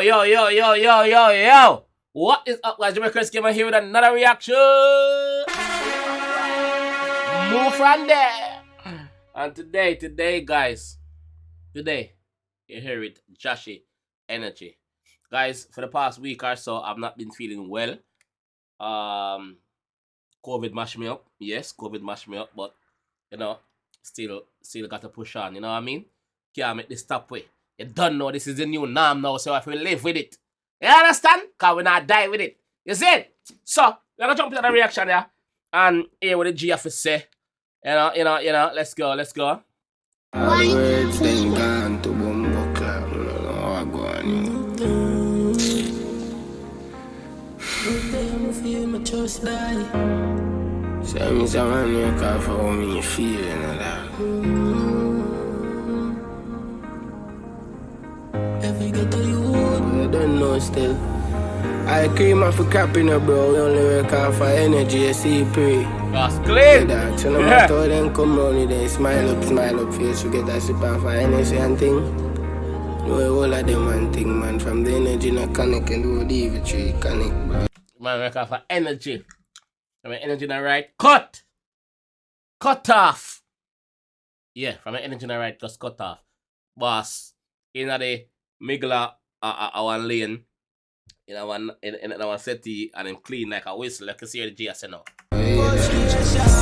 yo. What is up, guys? JAMAICA'S came here with another reaction. Move from there. And today, guys, you hear it, Jahshii energy. Guys, for the past week or so, I've not been feeling well. COVID mashed me up. Yes, COVID mashed me up, but you know, still got to push on. You know what I mean? Can't make this stop way. You don't know this is the new norm now, so I have to live with it. You understand? Cause we not die with it. You see it? So we're gonna jump into the reaction here and hear what the G have to say. You know. Let's go. All the words then gone to bumbo club. I don't know how I go on. Feel my trust die. Say me someone make up for how me feeling and that. Every ghetto you I don't know still. I cream off a cap in a bro. We only work out for energy. You see pray. That's clean. That. So no matter how them come round, they smile up face. You get that sip off for energy and thing. No all of them and thing, man. From the energy in a connect and do the evil tree connect, bro. Man, work out for energy. From the energy in the right, cut off. Yeah, from the energy in the right, just cut off. Boss, in the middle our lane, in our city, and him clean like a whistle. Like you see the GS now.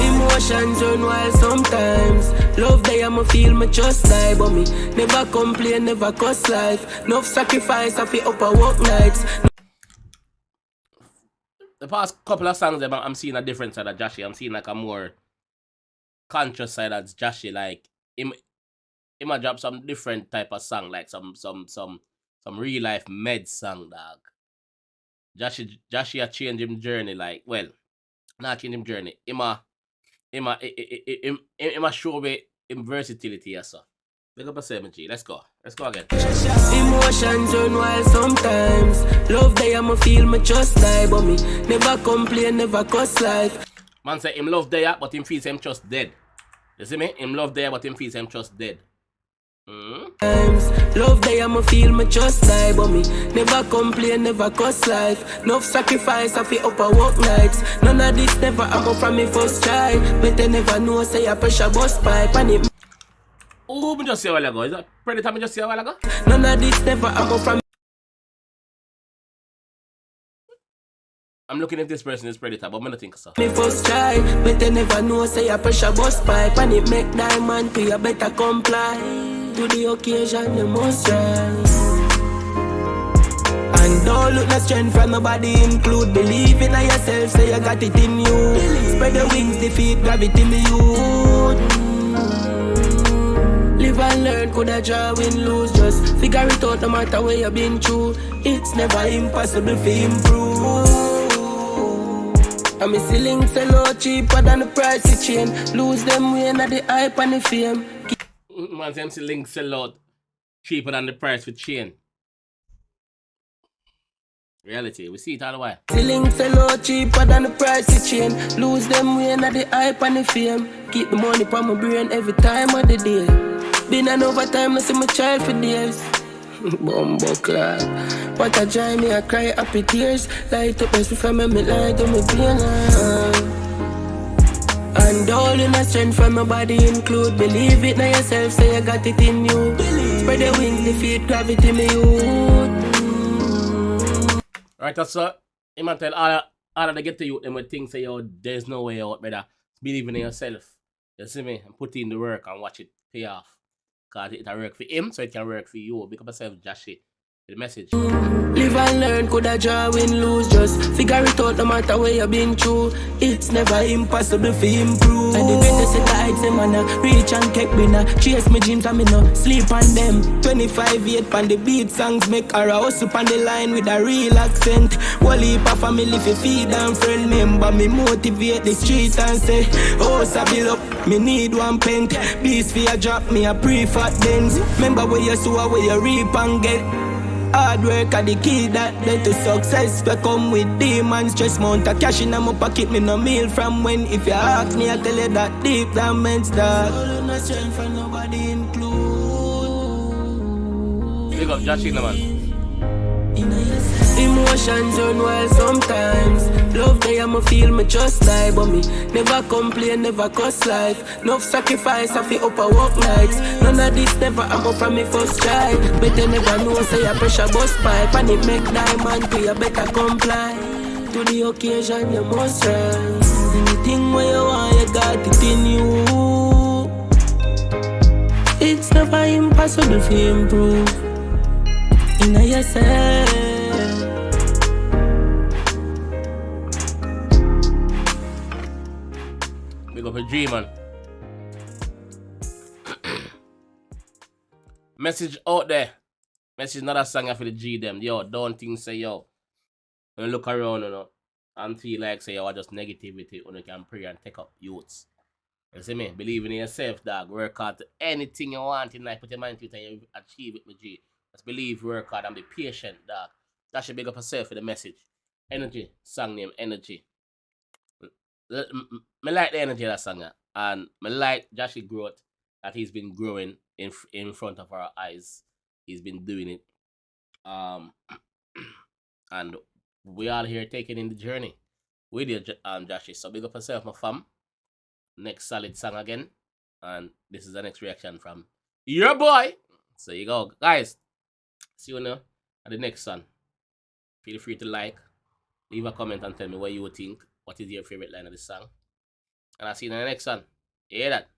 Emotions run wild sometimes. Love day I'ma feel my trust die, but me never complain, never cuss life. No sacrifice I feel up a work nights. The past couple of songs, I'm seeing a different side of Jahshii. I'm seeing like a more conscious side of Jahshii. Like him might drop some different type of song, like some real life med song, dog. Jahshii a change him journey, like, well, not change him journey. Him a show me him versatility as so. Big up a 7G. Let's go again. Emotions run wild sometimes. Love day I'ma feel my trust die, but me never complain, never cuss life. Man say him love there, but him feels him just dead. You see me? Him love there, but him feels him just dead. Love day I'ma feel my trust die, but me never complain, never cuss life. No sacrifice I feel up a work nights. None of this never happen from me first try. But they never know say a pressure bust pipe and it. Oh, me just see a while ago. Is that Predator me just see a while ago? None of this never happen from. I'm looking at this person as Predator, but I don't think so. Me first try, but they never know say a pressure bust pipe and it make diamond to you better comply. To the occasion you must rise. And don't look no strength from nobody include. Believe in yourself, say you got it in you. Spread your wings, defeat gravity in the youth. Live and learn, coulda draw, win, lose. Just figure it out no matter where you been through. It's never impossible to improve. I'm a ceiling sell out cheaper than the price of chain. Lose them way at the hype and the fame. Man, them ceiling sell out cheaper than the price for chain. Reality, we see it all the while. Ceiling sell out cheaper than the price of chain. Lose them way at the hype and the fame. Keep the money from my brain every time of the day. Been an overtime, I see my child for days. Bumbo clad. What a joy, me I cry happy tears. Light up best before me light on my pain. And all in a strength from my body include. Believe it now yourself, say you got it in you. Spread your wings, defeat gravity in me youth. Right, so you might tell all of the get to you, them would think say, yo, there's no way out, brother. Believe in yourself. You see me? And put in the work and watch it pay off. Because it'll work for him, so it can work for you. Because myself, Jahshii, the message. Live and learn, coulda draw, win, lose. Just figure it out no matter where you been through. It's never impossible to improve. And the greatest of guides, them and reach and take winner. Chase me dreams and me no sleep on them. 25-8 on the beat songs make her hustle on the line with a real accent. Whole heap of family fi feed and friend member. Me motivate the streets and say, oh, sabil up, me need one pent. Beast fi a drop, me a pre-fat dens. Remember where you sow, where you reap and get. Hard work are the key that led to success. We come with demons, just mount a cash in my pocket. Me no meal from when. If you ask me, I tell you that deep down men's that. All no strength for nobody include. Big up Jahshii, man. emotions run wild sometimes. Love day I'ma feel me just die, but me never complain, never cuss life. Enough sacrifice I feel up a work nights. None of this never I'm up from me first try. Better never know say a pressure bust pipe, and it make diamond to you better comply. To the occasion you must rise. Anything where you want you got it in you. It's never impossible to improve in yourself. Big up a G, man. Message out there. Message another song for the G them. Yo, don't think say yo. When you look around, you know, and feel like say yo, just negativity, when you can pray and take up youths. You see me? Believe in yourself, dog. Work hard to anything you want in life. Put your mind to it and you achieve it, my G. Just believe, work hard, and be patient, dog. That should big up yourself for the message. Energy. Song name, Energy. Me like the energy of that song. And me like Jahshii growth that he's been growing in front of our eyes. He's been doing it. And we all here taking in the journey with you, Jahshii. So big up yourself, my fam. Next solid song again, and this is the next reaction from your boy. So you go, guys. See you now at the next song. Feel free to like, leave a comment, and tell me what you think. What is your favorite line of the song? And I'll see you in the next one. Hear that?